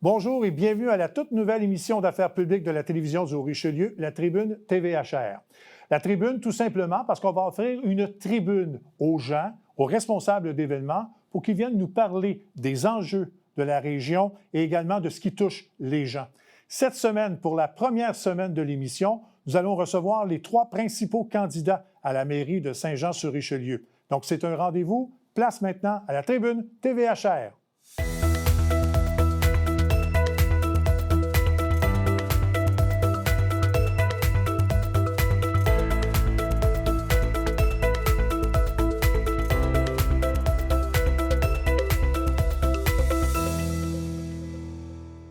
Bonjour et bienvenue à la toute nouvelle émission d'affaires publiques de la télévision du Haut-Richelieu, la Tribune TVHR. La Tribune, tout simplement parce qu'on va offrir une tribune aux gens, aux responsables d'événements, pour qu'ils viennent nous parler des enjeux de la région et également de ce qui touche les gens. Cette semaine, pour la première semaine de l'émission, nous allons recevoir les 3 principaux candidats à la mairie de Saint-Jean-sur-Richelieu. Donc, c'est un rendez-vous. Place maintenant à la Tribune TVHR.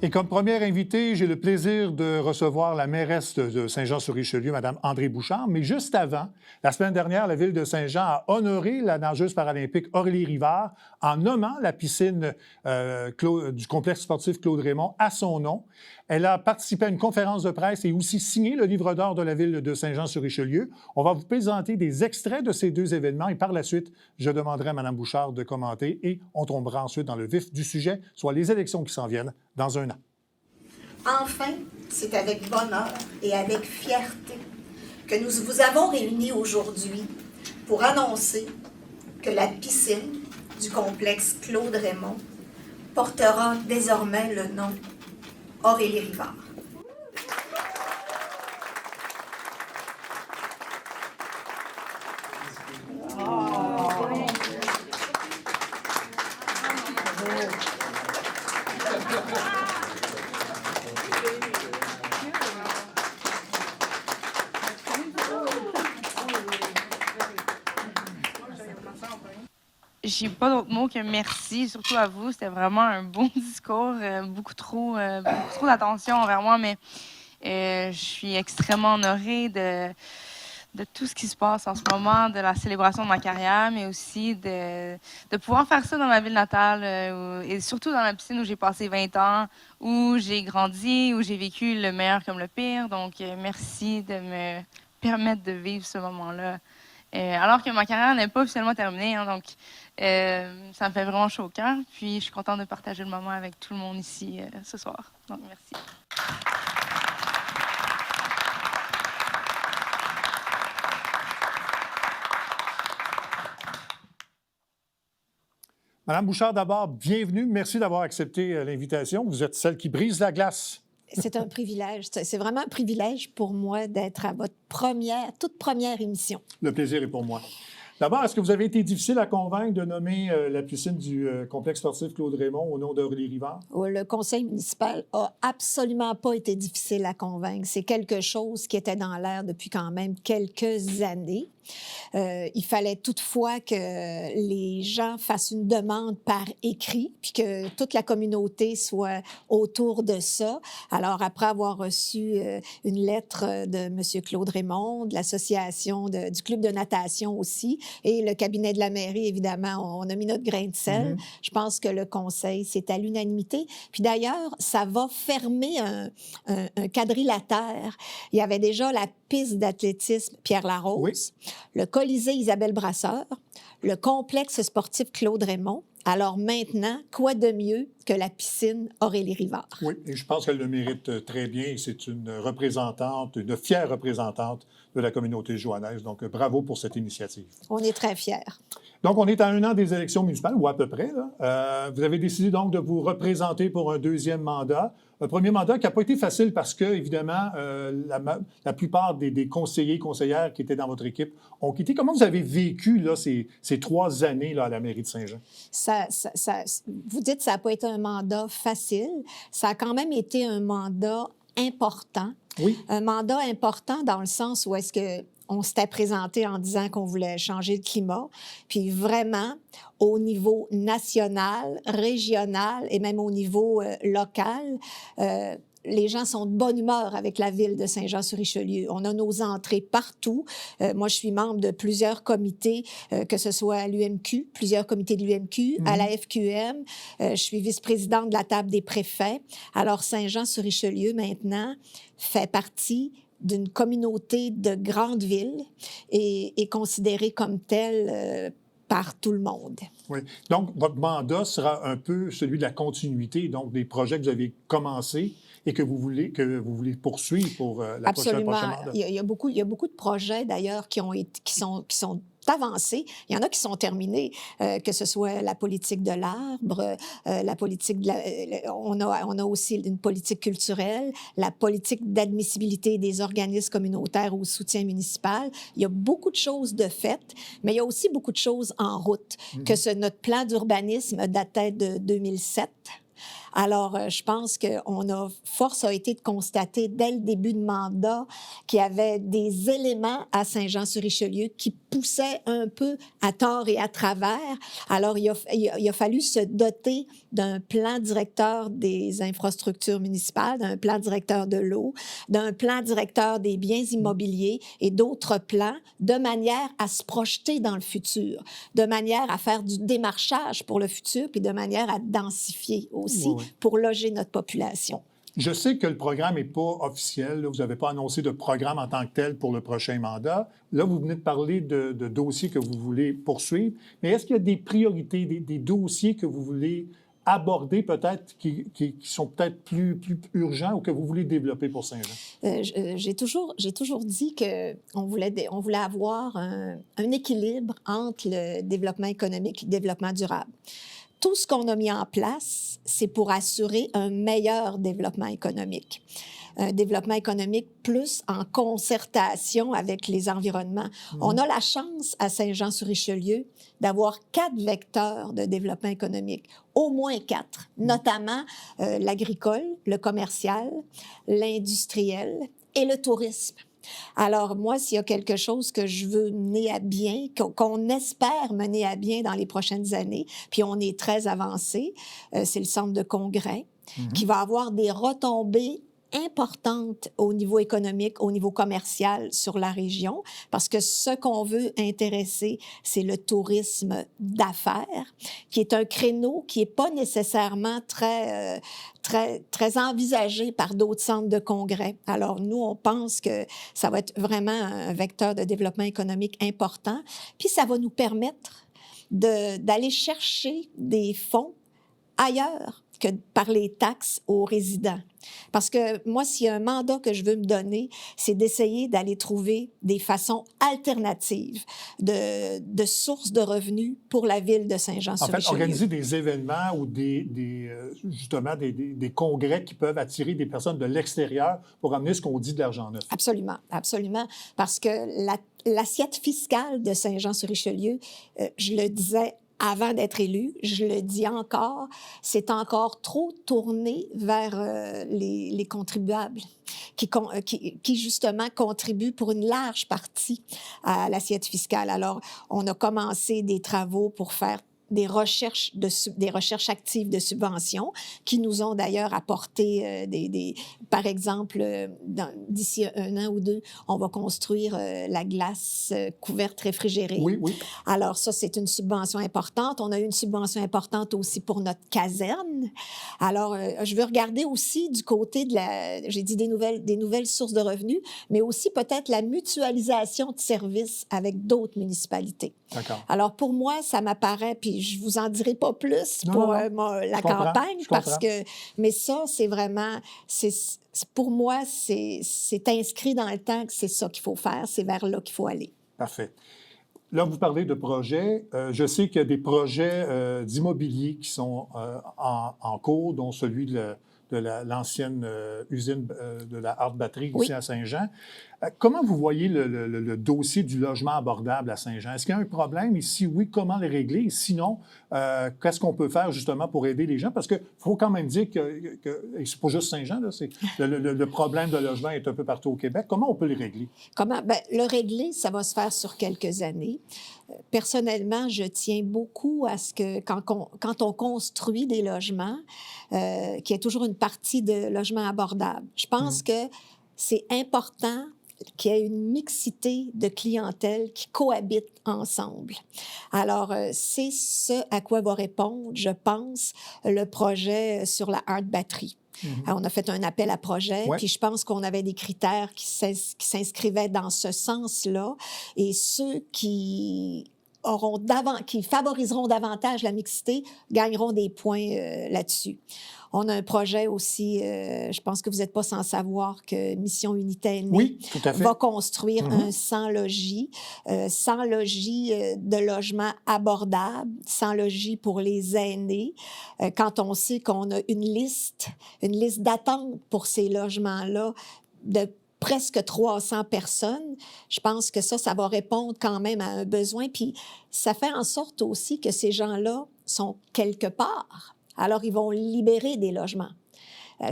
Et comme première invitée, j'ai le plaisir de recevoir la mairesse de Saint-Jean-sur-Richelieu, Mme Andrée Bouchard. Mais juste avant, la semaine dernière, la Ville de Saint-Jean a honoré la nageuse paralympique Aurélie Rivard en nommant la piscine du complexe sportif Claude Raymond à son nom. Elle a participé à une conférence de presse et aussi signé le livre d'or de la Ville de Saint-Jean-sur-Richelieu. On va vous présenter des extraits de ces 2 événements et par la suite, je demanderai à Mme Bouchard de commenter et on tombera ensuite dans le vif du sujet, soit les élections qui s'en viennent dans un an. Enfin, c'est avec bonheur et avec fierté que nous vous avons réunis aujourd'hui pour annoncer que la piscine du complexe Claude Raymond portera désormais le nom Aurélie Rivard. J'ai pas d'autre mot que merci, surtout à vous. C'était vraiment un bon discours, beaucoup trop d'attention envers moi, mais je suis extrêmement honorée de tout ce qui se passe en ce moment, de la célébration de ma carrière, mais aussi de pouvoir faire ça dans ma ville natale et surtout dans la piscine où j'ai passé 20 ans, où j'ai grandi, où j'ai vécu le meilleur comme le pire. Donc, merci de me permettre de vivre ce moment-là. Alors que ma carrière n'est pas officiellement terminée, donc ça me fait vraiment chaud au cœur. Puis je suis contente de partager le moment avec tout le monde ici ce soir. Donc merci. Madame Bouchard, d'abord, bienvenue. Merci d'avoir accepté l'invitation. Vous êtes celle qui brise la glace. C'est un privilège. C'est vraiment un privilège pour moi d'être à votre toute première émission. Le plaisir est pour moi. D'abord, est-ce que vous avez été difficile à convaincre de nommer la piscine du complexe sportif Claude Raymond au nom d'Aurélie Rivard? Le conseil municipal a absolument pas été difficile à convaincre. C'est quelque chose qui était dans l'air depuis quand même quelques années. Il fallait toutefois que les gens fassent une demande par écrit, puis que toute la communauté soit autour de ça. Alors, après avoir reçu une lettre de M. Claude Raymond, de l'association du club de natation aussi, et le cabinet de la mairie, évidemment, on a mis notre grain de sel. Je pense que le conseil, c'est à l'unanimité. Puis d'ailleurs, ça va fermer un quadrilatère. Il y avait déjà la piste d'athlétisme Pierre Larose, le Colisée Isabelle Brasseur, le complexe sportif Claude Raymond. Alors maintenant, quoi de mieux que la piscine Aurélie Rivard? Oui, et je pense qu'elle le mérite très bien. Et c'est une représentante, une fière représentante de la communauté joannaise. Donc, bravo pour cette initiative. On est très fiers. Donc, on est à 1 an des élections municipales, ou à peu près. Là. Vous avez décidé donc de vous représenter pour un 2e mandat. Un premier mandat qui n'a pas été facile parce que, évidemment, la plupart des conseillers et conseillères qui étaient dans votre équipe ont quitté. Comment vous avez vécu là, ces 3 années là, à la mairie de Saint-Jean? Vous dites que ça n'a pas été un mandat facile. Ça a quand même été un mandat important. Oui. Un mandat important dans le sens où est-ce que on s'était présenté en disant qu'on voulait changer le climat. Puis vraiment, au niveau national, régional et même au niveau local, les gens sont de bonne humeur avec la ville de Saint-Jean-sur-Richelieu. On a nos entrées partout. Moi, je suis membre de plusieurs comités, que ce soit à l'UMQ, plusieurs comités de l'UMQ, à la FQM. Je suis vice-présidente de la table des préfets. Alors, Saint-Jean-sur-Richelieu, maintenant, fait partie d'une communauté de grandes villes et est considérée comme telle par tout le monde. Oui. Donc, votre mandat sera un peu celui de la continuité, donc des projets que vous avez commencés et que vous voulez poursuivre pour la prochaine mandat. Il y a beaucoup de projets, d'ailleurs, qui sont avancés. Il y en a qui sont terminés, que ce soit la politique de l'arbre, la politique on a aussi une politique culturelle, la politique d'admissibilité des organismes communautaires au soutien municipal. Il y a beaucoup de choses de faites, mais il y a aussi beaucoup de choses en route. Notre plan d'urbanisme datait de 2007. Alors, je pense force a été de constater dès le début de mandat qu'il y avait des éléments à Saint-Jean-sur-Richelieu qui poussaient un peu à tort et à travers. Alors, il a fallu se doter d'un plan directeur des infrastructures municipales, d'un plan directeur de l'eau, d'un plan directeur des biens immobiliers et d'autres plans, de manière à se projeter dans le futur, de manière à faire du démarchage pour le futur, puis de manière à densifier aussi pour loger notre population. Je sais que le programme n'est pas officiel. Là, vous n'avez pas annoncé de programme en tant que tel pour le prochain mandat. Là, vous venez de parler de dossiers que vous voulez poursuivre. Mais est-ce qu'il y a des priorités, des dossiers que vous voulez aborder peut-être, qui sont peut-être plus urgents ou que vous voulez développer pour Saint-Jean? J'ai toujours dit qu'on voulait avoir un équilibre entre le développement économique et le développement durable. Tout ce qu'on a mis en place, c'est pour assurer un meilleur développement économique. Un développement économique plus en concertation avec les environnements. On a la chance à Saint-Jean-sur-Richelieu d'avoir 4 vecteurs de développement économique, au moins 4, notamment l'agricole, le commercial, l'industriel et le tourisme. Alors, moi, s'il y a quelque chose que je veux mener à bien, qu'on espère mener à bien dans les prochaines années, puis on est très avancé, c'est le centre de congrès, qui va avoir des retombées importante au niveau économique, au niveau commercial sur la région, parce que ce qu'on veut intéresser, c'est le tourisme d'affaires, qui est un créneau qui n'est pas nécessairement très envisagé par d'autres centres de congrès. Alors, nous, on pense que ça va être vraiment un vecteur de développement économique important, puis ça va nous permettre d'aller chercher des fonds ailleurs que par les taxes aux résidents. Parce que moi, s'il y a un mandat que je veux me donner, c'est d'essayer d'aller trouver des façons alternatives de sources de revenus pour la ville de Saint-Jean-sur-Richelieu. En fait, organiser des événements ou justement des congrès qui peuvent attirer des personnes de l'extérieur pour amener ce qu'on dit de l'argent neuf. Absolument, absolument. Parce que l'assiette fiscale de Saint-Jean-sur-Richelieu, je le disais avant d'être élu, je le dis encore, c'est encore trop tourné vers les contribuables qui justement contribuent pour une large partie à l'assiette fiscale. Alors, on a commencé des travaux pour faire des recherches actives de subventions qui nous ont d'ailleurs apporté par exemple, d'ici 1 an ou 2, on va construire la glace couverte réfrigérée. Oui, oui. Alors ça, c'est une subvention importante. On a eu une subvention importante aussi pour notre caserne. Alors, je veux regarder aussi du côté j'ai dit des nouvelles sources de revenus, mais aussi peut-être la mutualisation de services avec d'autres municipalités. D'accord. Alors, pour moi, ça m'apparaît, puis je vous en dirai pas plus la campagne, mais ça, c'est vraiment, pour moi, c'est inscrit dans le temps que c'est ça qu'il faut faire, c'est vers là qu'il faut aller. Parfait. Là, vous parlez de projets. Je sais qu'il y a des projets d'immobilier qui sont en cours, dont celui de l'ancienne usine de la Hart Batterie ici à Saint-Jean. Comment vous voyez le dossier du logement abordable à Saint-Jean? Est-ce qu'il y a un problème? Et si oui, comment le régler? Et sinon, qu'est-ce qu'on peut faire justement pour aider les gens? Parce qu'il faut quand même dire que c'est pas juste Saint-Jean, là, le problème de logement est un peu partout au Québec. Comment on peut le régler? Le régler, ça va se faire sur quelques années. Personnellement, je tiens beaucoup à ce que quand on construit des logements, qu'il y ait toujours une partie de logement abordable. Je pense que c'est important qu'il y ait une mixité de clientèle qui cohabitent ensemble. Alors, c'est ce à quoi va répondre, je pense, le projet sur la Hart Batterie. Alors, on a fait un appel à projet, puis je pense qu'on avait des critères qui s'inscrivaient dans ce sens-là. Et ceux qui qui favoriseront davantage la mixité gagneront des points là-dessus. On a un projet aussi, je pense que vous n'êtes pas sans savoir que Mission Unité Aînée Oui, tout à fait. va construire un 100 logis, 100 logis de logements abordables, 100 logis pour les aînés. Quand on sait qu'on a une liste d'attente pour ces logements-là de presque 300 personnes, je pense que ça va répondre quand même à un besoin. Puis ça fait en sorte aussi que ces gens-là sont quelque part. Alors, ils vont libérer des logements.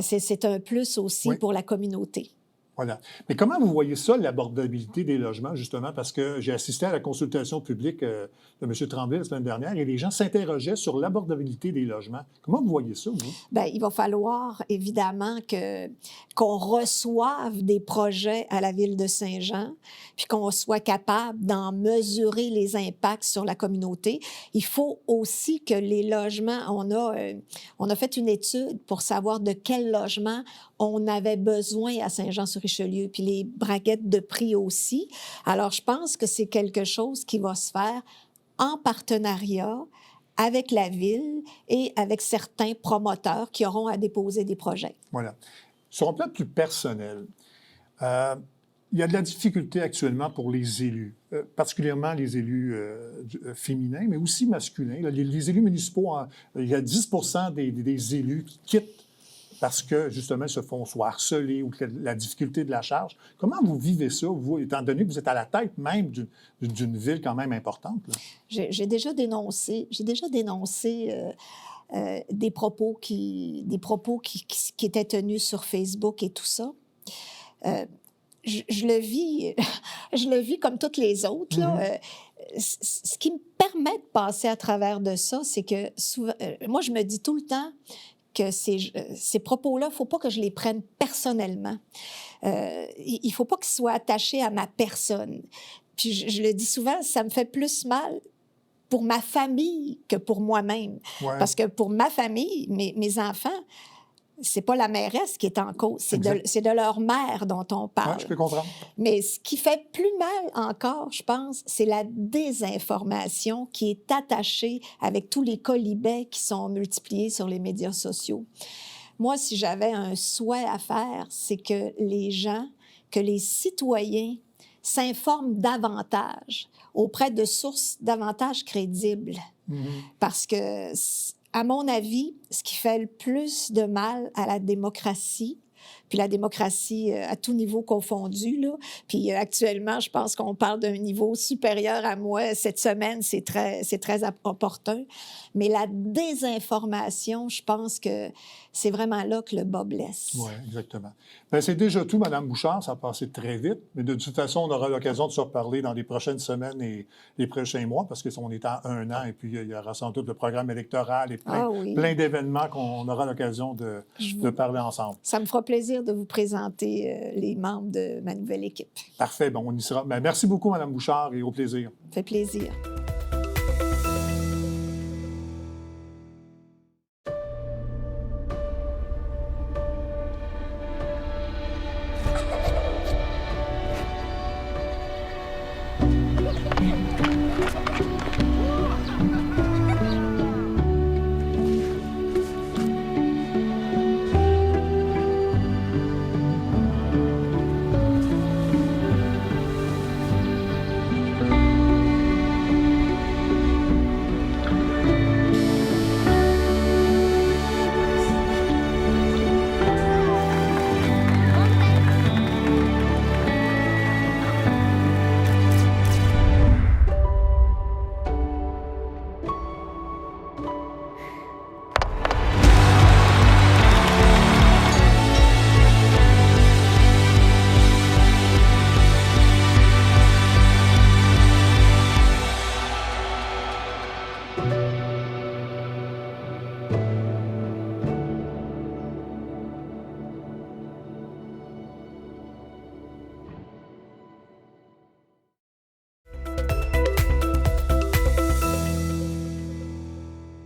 C'est un plus aussi pour la communauté. Voilà. Mais comment vous voyez ça, l'abordabilité des logements, justement? Parce que j'ai assisté à la consultation publique de M. Tremblay la semaine dernière et les gens s'interrogeaient sur l'abordabilité des logements. Comment vous voyez ça, vous? Bien, il va falloir, évidemment, qu'on reçoive des projets à la Ville de Saint-Jean, puis qu'on soit capable d'en mesurer les impacts sur la communauté. Il faut aussi que les logements... On a fait une étude pour savoir de quel logement on avait besoin à Saint-Jean-sur-Richelieu, puis les braquettes de prix aussi. Alors, je pense que c'est quelque chose qui va se faire en partenariat avec la Ville et avec certains promoteurs qui auront à déposer des projets. Voilà. Sur un plan plus personnel, il y a de la difficulté actuellement pour les élus, particulièrement les élus féminins, mais aussi masculins. Là, les élus municipaux, il y a 10 des élus qui quittent parce que, justement, ils se font soit harceler ou que la difficulté de la charge. Comment vous vivez ça, vous, étant donné que vous êtes à la tête même d'une ville quand même importante? Là? J'ai déjà dénoncé des propos qui étaient tenus sur Facebook et tout ça. Je le vis comme toutes les autres. Là. Ce qui me permet de passer à travers de ça, c'est que souvent, moi, je me dis tout le temps que ces propos-là, il ne faut pas que je les prenne personnellement. Il ne faut pas qu'ils soient attachés à ma personne. Puis je le dis souvent, ça me fait plus mal pour ma famille que pour moi-même. Ouais. Parce que pour ma famille, mes enfants, c'est pas la mairesse qui est en cause, c'est de leur mère dont on parle. Oui, je peux comprendre. Mais ce qui fait plus mal encore, je pense, c'est la désinformation qui est attachée avec tous les colibets qui sont multipliés sur les médias sociaux. Moi, si j'avais un souhait à faire, c'est que les gens, que les citoyens s'informent davantage auprès de sources davantage crédibles. Parce que... À mon avis, ce qui fait le plus de mal à la démocratie, puis la démocratie à tout niveau confondu, là, puis actuellement, je pense qu'on parle d'un niveau supérieur à moi. Cette semaine, c'est très opportun. Mais la désinformation, je pense que c'est vraiment là que le bas blesse. Oui, exactement. Bien, c'est déjà tout, Mme Bouchard. Ça a passé très vite. Mais de toute façon, on aura l'occasion de se reparler dans les prochaines semaines et les prochains mois, parce qu'on est à 1 an, et puis il y aura sans doute le programme électoral et plein d'événements qu'on aura l'occasion de parler ensemble. Ça me fera plaisir de vous présenter les membres de ma nouvelle équipe. Parfait. Bon, on y sera. Bien, merci beaucoup, Mme Bouchard, et au plaisir. Ça fait plaisir.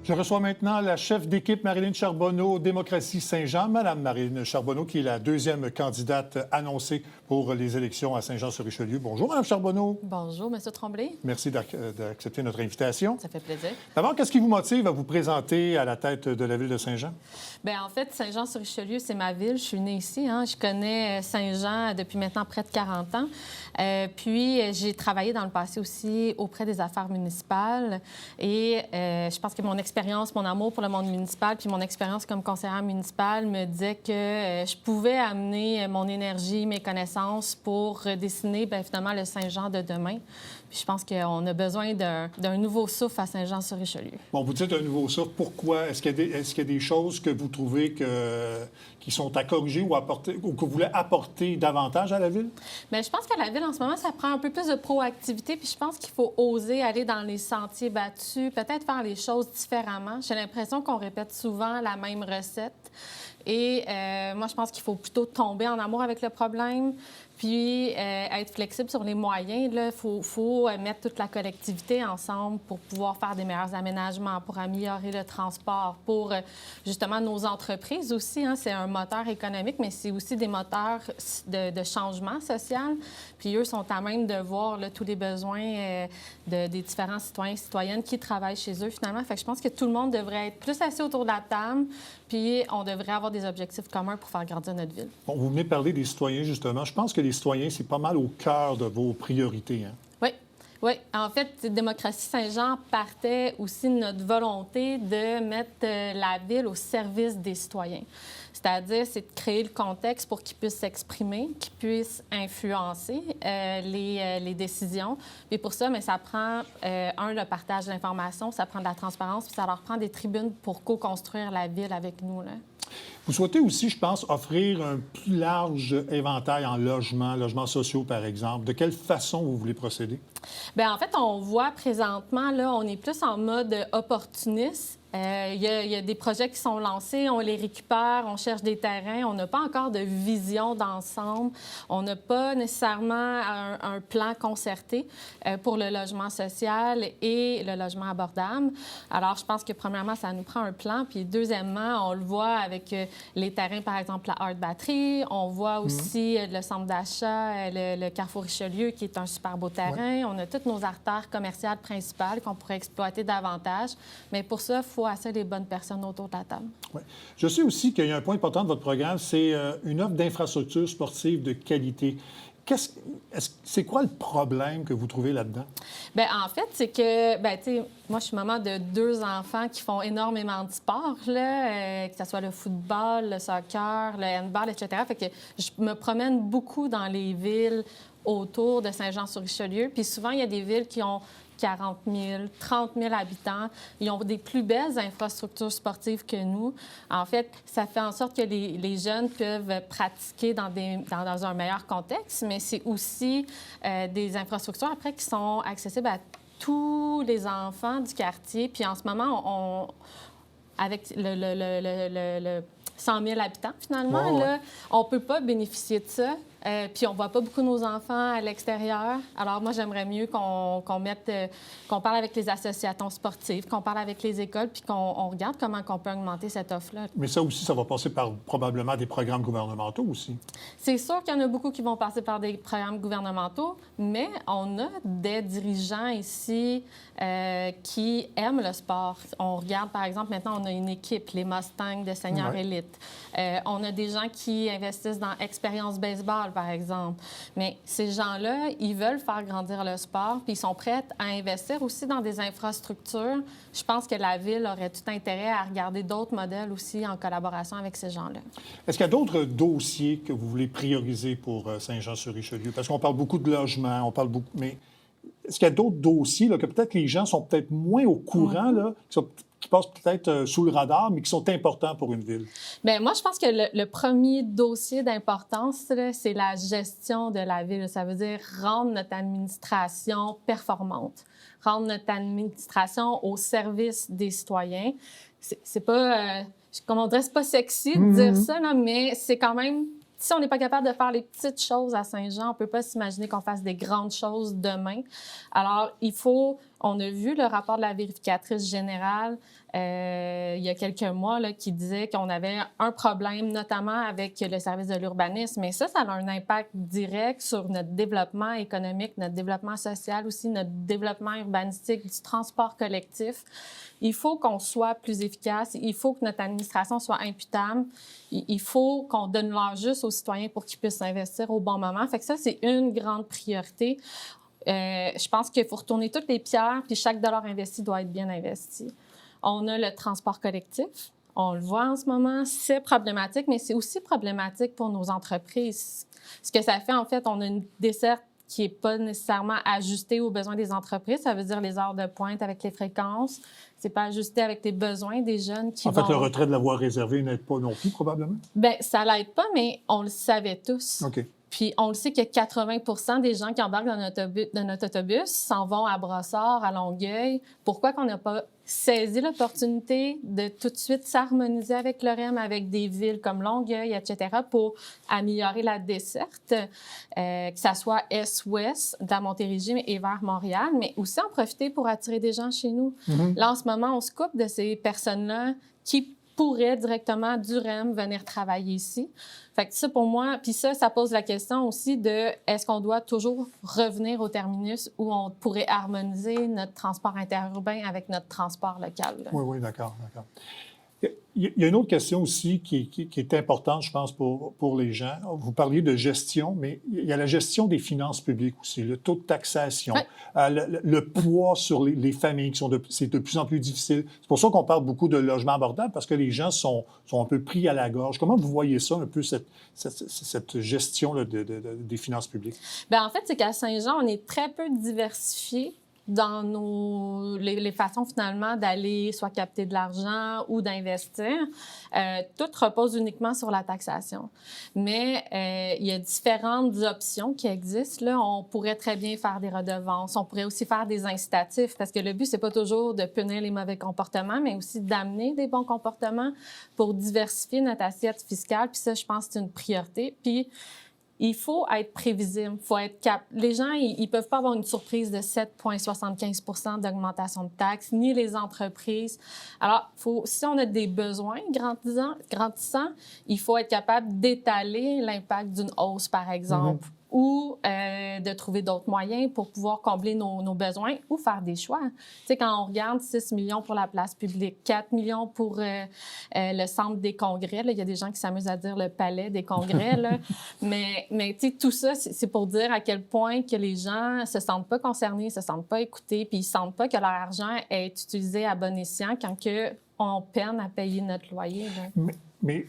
Je reçois maintenant la chef d'équipe Marilyn Charbonneau, Démocratie Saint-Jean. Madame Marilyn Charbonneau, qui est la deuxième candidate annoncée pour les élections à Saint-Jean-sur-Richelieu. Bonjour, Madame Charbonneau. Bonjour, M. Tremblay. Merci d'accepter notre invitation. Ça fait plaisir. D'abord, qu'est-ce qui vous motive à vous présenter à la tête de la ville de Saint-Jean? Bien, en fait, Saint-Jean-sur-Richelieu, c'est ma ville. Je suis née ici. Je connais Saint-Jean depuis maintenant près de 40 ans. Puis, j'ai travaillé dans le passé aussi auprès des affaires municipales. Et je pense que mon expérience, mon amour pour le monde municipal, puis mon expérience comme conseillère municipale me disait que je pouvais amener mon énergie, mes connaissances pour dessiner, bien, finalement, le Saint-Jean de demain. Puis je pense qu'on a besoin d'un nouveau souffle à Saint-Jean-sur-Richelieu. Bon, vous dites un nouveau souffle. Pourquoi? Est-ce qu'il y a des choses que vous trouvez qui sont à corriger ou que vous voulez apporter davantage à la ville? Bien, je pense qu'à la ville, en ce moment, ça prend un peu plus de proactivité. Puis je pense qu'il faut oser aller dans les sentiers battus, peut-être faire les choses différemment. J'ai l'impression qu'on répète souvent la même recette. Et moi, je pense qu'il faut plutôt tomber en amour avec le problème, puis être flexible sur les moyens. Il faut mettre toute la collectivité ensemble pour pouvoir faire des meilleurs aménagements, pour améliorer le transport, pour justement nos entreprises aussi. C'est un moteur économique, mais c'est aussi des moteurs de changement social. Puis eux sont à même de voir là, tous les besoins des différents citoyens et citoyennes qui travaillent chez eux, finalement. Fait que je pense que tout le monde devrait être plus assis autour de la table, puis on devrait avoir des objectifs communs pour faire grandir notre ville. Bon, vous venez de parler des citoyens, justement. Je pense que les citoyens, c'est pas mal au cœur de vos priorités. Oui. En fait, Démocratie Saint-Jean partait aussi de notre volonté de mettre la ville au service des citoyens. C'est-à-dire, c'est de créer le contexte pour qu'ils puissent s'exprimer, qu'ils puissent influencer les décisions. Et pour ça, mais ça prend, le partage d'informations, ça prend de la transparence, puis ça leur prend des tribunes pour co-construire la ville avec nous, là. Vous souhaitez aussi, je pense, offrir un plus large éventail en logements sociaux, par exemple. De quelle façon vous voulez procéder? Bien, en fait, on voit présentement, là, on est plus en mode opportuniste. Il y a des projets qui sont lancés, on les récupère, on cherche des terrains. On n'a pas encore de vision d'ensemble. On n'a pas nécessairement un plan concerté pour le logement social et le logement abordable. Alors, je pense que, premièrement, ça nous prend un plan. Puis, deuxièmement, on le voit avec les terrains, par exemple, la Hart Battery. On voit aussi le centre d'achat, le Carrefour Richelieu, qui est un super beau terrain. Ouais. On a toutes nos artères commerciales principales qu'on pourrait exploiter davantage. Mais pour ça, il faut assez les bonnes personnes autour de la table. Oui. Je sais aussi qu'il y a un point important de votre programme, c'est une offre d'infrastructures sportives de qualité. C'est quoi le problème que vous trouvez là-dedans? Bien, en fait, c'est que, tu sais, moi, je suis maman de 2 enfants qui font énormément de sport, là, que ce soit le football, le soccer, le handball, etc. Fait que je me promène beaucoup dans les villes autour de Saint-Jean-sur-Richelieu. Puis souvent, il y a des villes qui ont 40 000, 30 000 habitants. Ils ont des plus belles infrastructures sportives que nous. En fait, ça fait en sorte que les jeunes peuvent pratiquer dans un meilleur contexte, mais c'est aussi des infrastructures, après, qui sont accessibles à tous les enfants du quartier. Puis en ce moment, avec le 100 000 habitants, finalement, là, on ne peut pas bénéficier de ça. Puis on ne voit pas beaucoup nos enfants à l'extérieur. Alors moi, j'aimerais mieux qu'on parle avec les associations sportives, qu'on parle avec les écoles, puis qu'on regarde comment on peut augmenter cette offre-là. Mais ça aussi, ça va passer par probablement des programmes gouvernementaux aussi. C'est sûr qu'il y en a beaucoup qui vont passer par des programmes gouvernementaux, mais on a des dirigeants ici qui aiment le sport. On regarde, par exemple, maintenant, on a une équipe, les Mustangs de Senior Elite. On a des gens qui investissent dans Expérience Baseball, par exemple. Mais ces gens-là, ils veulent faire grandir le sport, puis ils sont prêts à investir aussi dans des infrastructures. Je pense que la Ville aurait tout intérêt à regarder d'autres modèles aussi en collaboration avec ces gens-là. Est-ce qu'il y a d'autres dossiers que vous voulez prioriser pour Saint-Jean-sur-Richelieu? Parce qu'on parle beaucoup de logement, on parle beaucoup... Mais est-ce qu'il y a d'autres dossiers là, que peut-être les gens sont peut-être moins au courant, là, qui passent peut-être sous le radar, mais qui sont importants pour une ville? Bien, moi, je pense que le premier dossier d'importance, là, c'est la gestion de la ville. Ça veut dire rendre notre administration performante, rendre notre administration au service des citoyens. C'est pas, comme on dirait, c'est pas sexy de dire ça, là, mais c'est quand même... Si on n'est pas capable de faire les petites choses à Saint-Jean, on ne peut pas s'imaginer qu'on fasse des grandes choses demain. Alors, on a vu le rapport de la vérificatrice générale il y a quelques mois là, qui disait qu'on avait un problème, notamment avec le service de l'urbanisme. Mais ça a un impact direct sur notre développement économique, notre développement social aussi, notre développement urbanistique, du transport collectif. Il faut qu'on soit plus efficace. Il faut que notre administration soit imputable. Il faut qu'on donne l'heure juste aux citoyens pour qu'ils puissent investir au bon moment. Fait que ça, c'est une grande priorité. Je pense qu'il faut retourner toutes les pierres, puis chaque dollar investi doit être bien investi. On a le transport collectif. On le voit en ce moment, c'est problématique, mais c'est aussi problématique pour nos entreprises. Ce que ça fait, en fait, on a une desserte qui n'est pas nécessairement ajustée aux besoins des entreprises. Ça veut dire les heures de pointe avec les fréquences. C'est pas ajusté avec les besoins des jeunes qui vont... En fait, le retrait de la voie réservée n'aide pas non plus, probablement? Bien, ça l'aide pas, mais on le savait tous. OK. Puis on le sait que 80 des gens qui embarquent dans notre autobus s'en vont à Brossard, à Longueuil. Pourquoi qu'on n'a pas saisi l'opportunité de tout de suite s'harmoniser avec le REM, avec des villes comme Longueuil, etc., pour améliorer la desserte, que ça soit est-ouest de la Montérégie et vers Montréal, mais aussi en profiter pour attirer des gens chez nous. Là, en ce moment, on se coupe de ces personnes-là qui pourraient directement du REM venir travailler ici. Fait que ça, pour moi, puis ça pose la question aussi de est-ce qu'on doit toujours revenir au terminus où on pourrait harmoniser notre transport interurbain avec notre transport local? Là. Oui, d'accord. Il y a une autre question aussi qui est importante, je pense, pour les gens. Vous parliez de gestion, mais il y a la gestion des finances publiques aussi, le taux de taxation, le poids sur les familles, c'est de plus en plus difficile. C'est pour ça qu'on parle beaucoup de logement abordable, parce que les gens sont un peu pris à la gorge. Comment vous voyez ça, un peu, cette gestion là, des finances publiques? Bien, en fait, c'est qu'à Saint-Jean, on est très peu diversifié dans les façons, finalement, d'aller soit capter de l'argent ou d'investir. Tout repose uniquement sur la taxation. Mais il y a différentes options qui existent. Là. On pourrait très bien faire des redevances. On pourrait aussi faire des incitatifs, parce que le but, c'est pas toujours de punir les mauvais comportements, mais aussi d'amener des bons comportements pour diversifier notre assiette fiscale. Puis ça, je pense que c'est une priorité. Puis il faut être prévisible. Faut être Les gens, ils peuvent pas avoir une surprise de 7,75 % d'augmentation de taxes, ni les entreprises. Alors, si on a des besoins grandissants, il faut être capable d'étaler l'impact d'une hausse, par exemple, ou de trouver d'autres moyens pour pouvoir combler nos besoins ou faire des choix. Tu sais, quand on regarde 6 millions pour la place publique, 4 millions pour le centre des congrès, là, il y a des gens qui s'amusent à dire le palais des congrès, là. mais tu sais, tout ça, c'est pour dire à quel point que les gens se sentent pas concernés, se sentent pas écoutés, puis ils sentent pas que leur argent est utilisé à bon escient quand on peine à payer notre loyer. Mais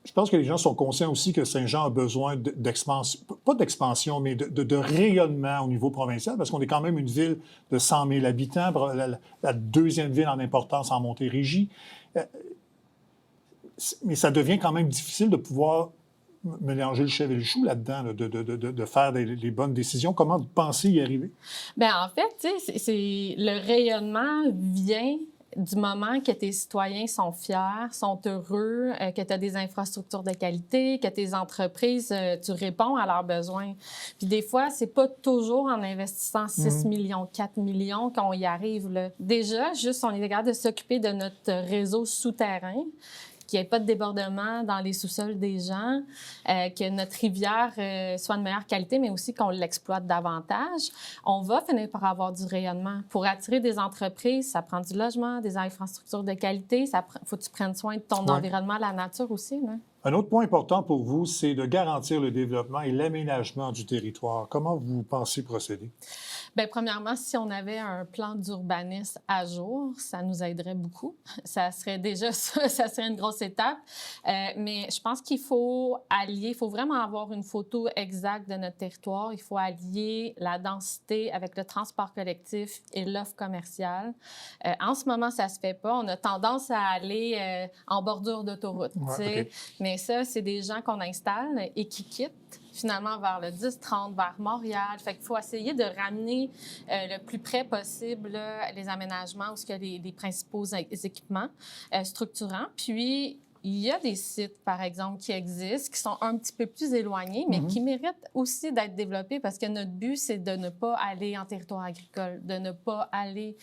je pense que les gens sont conscients aussi que Saint-Jean a besoin d'expansion, pas d'expansion, mais de rayonnement au niveau provincial, parce qu'on est quand même une ville de 100 000 habitants, la deuxième ville en importance en Montérégie. Mais ça devient quand même difficile de pouvoir mélanger le chèvre et le chou là-dedans, là, de faire les bonnes décisions. Comment vous pensez y arriver? Bien, en fait, tu sais, le rayonnement vient du moment que tes citoyens sont fiers, sont heureux, que tu as des infrastructures de qualité, que tes entreprises, tu réponds à leurs besoins. Puis des fois, c'est pas toujours en investissant 6 millions, 4 millions qu'on y arrive. Là. Déjà, juste, on est capable de s'occuper de notre réseau souterrain, qu'il n'y ait pas de débordement dans les sous-sols des gens, que notre rivière soit de meilleure qualité, mais aussi qu'on l'exploite davantage, on va finir par avoir du rayonnement. Pour attirer des entreprises, ça prend du logement, des infrastructures de qualité, faut que tu prennes soin de ton environnement, la nature aussi. Là. Un autre point important pour vous, c'est de garantir le développement et l'aménagement du territoire. Comment vous pensez procéder? Bien, premièrement, si on avait un plan d'urbanisme à jour, ça nous aiderait beaucoup. Ça serait déjà ça serait une grosse étape. Mais je pense qu'il faut il faut vraiment avoir une photo exacte de notre territoire. Il faut allier la densité avec le transport collectif et l'offre commerciale. En ce moment, ça se fait pas. On a tendance à aller en bordure d'autoroute. Okay. Mais ça, c'est des gens qu'on installe et qui quittent finalement vers le 10-30, vers Montréal. Fait qu'il faut essayer de ramener le plus près possible là, les aménagements ou ce que les principaux équipements structurants. Puis, il y a des sites, par exemple, qui existent, qui sont un petit peu plus éloignés, mais qui méritent aussi d'être développés parce que notre but, c'est de ne pas aller en territoire agricole, de ne pas aller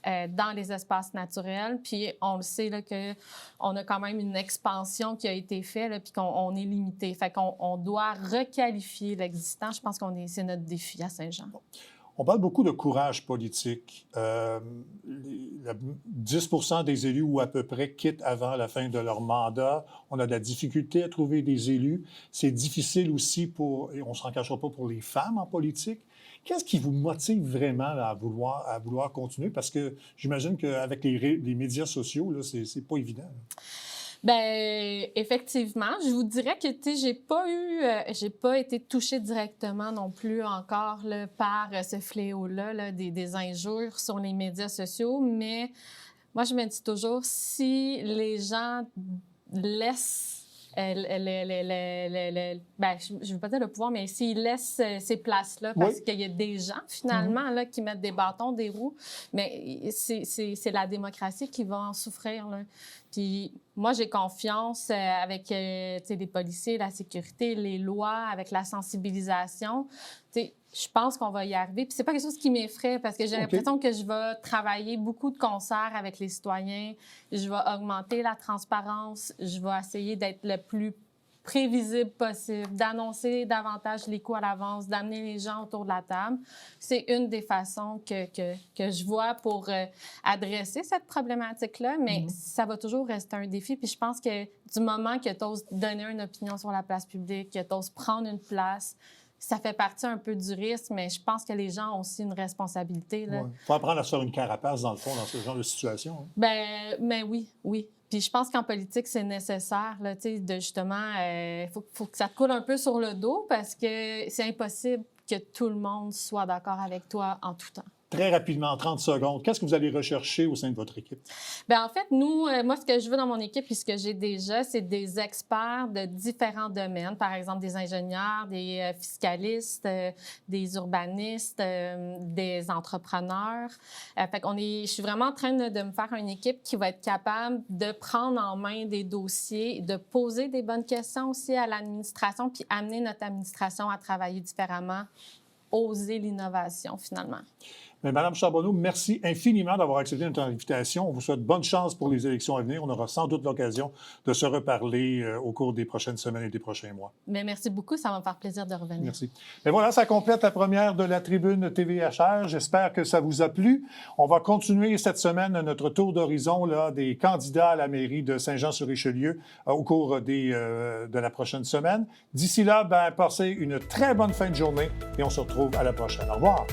dans les espaces naturels. Puis on le sait là, qu'on a quand même une expansion qui a été faite, là, puis qu'on est limité. Fait qu'on doit requalifier l'existant. Je pense c'est notre défi à Saint-Jean. On parle beaucoup de courage politique. 10 des élus ou à peu près quittent avant la fin de leur mandat. On a de la difficulté à trouver des élus. C'est difficile aussi et on ne s'en cachera pas, pour les femmes en politique. Qu'est-ce qui vous motive vraiment là, à vouloir continuer? Parce que j'imagine qu'avec les médias sociaux, là, c'est pas évident. Bien, effectivement, je vous dirais que, tu sais, j'ai pas été touchée directement non plus encore là, par ce fléau-là, là, des injures sur les médias sociaux, mais moi, je me dis toujours, si les gens laissent je ne veux pas dire le pouvoir, mais s'ils laissent ces places-là, parce qu'il y a des gens, finalement, là, qui mettent des bâtons, des roues, mais c'est la démocratie qui va en souffrir, là. Puis moi, j'ai confiance avec les policiers, la sécurité, les lois, avec la sensibilisation. Je pense qu'on va y arriver. Puis c'est pas quelque chose qui m'effraie parce que j'ai l'impression que je vais travailler beaucoup de concert avec les citoyens. Je vais augmenter la transparence. Je vais essayer d'être le plus prévisible possible, d'annoncer davantage les coûts à l'avance, d'amener les gens autour de la table. C'est une des façons que je vois pour adresser cette problématique-là, mais ça va toujours rester un défi. Puis je pense que du moment que tu oses donner une opinion sur la place publique, que tu oses prendre une place, ça fait partie un peu du risque, mais je pense que les gens ont aussi une responsabilité. Il faut apprendre à se faire une carapace, dans le fond, dans ce genre de situation. Hein? Ben oui. Puis je pense qu'en politique, c'est nécessaire, là, de justement, faut que ça te coule un peu sur le dos parce que c'est impossible que tout le monde soit d'accord avec toi en tout temps. Très rapidement, en 30 secondes, qu'est-ce que vous allez rechercher au sein de votre équipe? Bien, en fait, nous, moi, ce que je veux dans mon équipe et ce que j'ai déjà, c'est des experts de différents domaines. Par exemple, des ingénieurs, des fiscalistes, des urbanistes, des entrepreneurs. Je suis vraiment en train de me faire une équipe qui va être capable de prendre en main des dossiers, de poser des bonnes questions aussi à l'administration, puis amener notre administration à travailler différemment, oser l'innovation, finalement. Mais Mme Charbonneau, merci infiniment d'avoir accepté notre invitation. On vous souhaite bonne chance pour les élections à venir. On aura sans doute l'occasion de se reparler au cours des prochaines semaines et des prochains mois. Mais merci beaucoup. Ça va me faire plaisir de revenir. Merci. Et voilà, ça complète la première de la tribune TVHR. J'espère que ça vous a plu. On va continuer cette semaine notre tour d'horizon là, des candidats à la mairie de Saint-Jean-sur-Richelieu au cours de la prochaine semaine. D'ici là, passez une très bonne fin de journée et on se retrouve à la prochaine. Au revoir.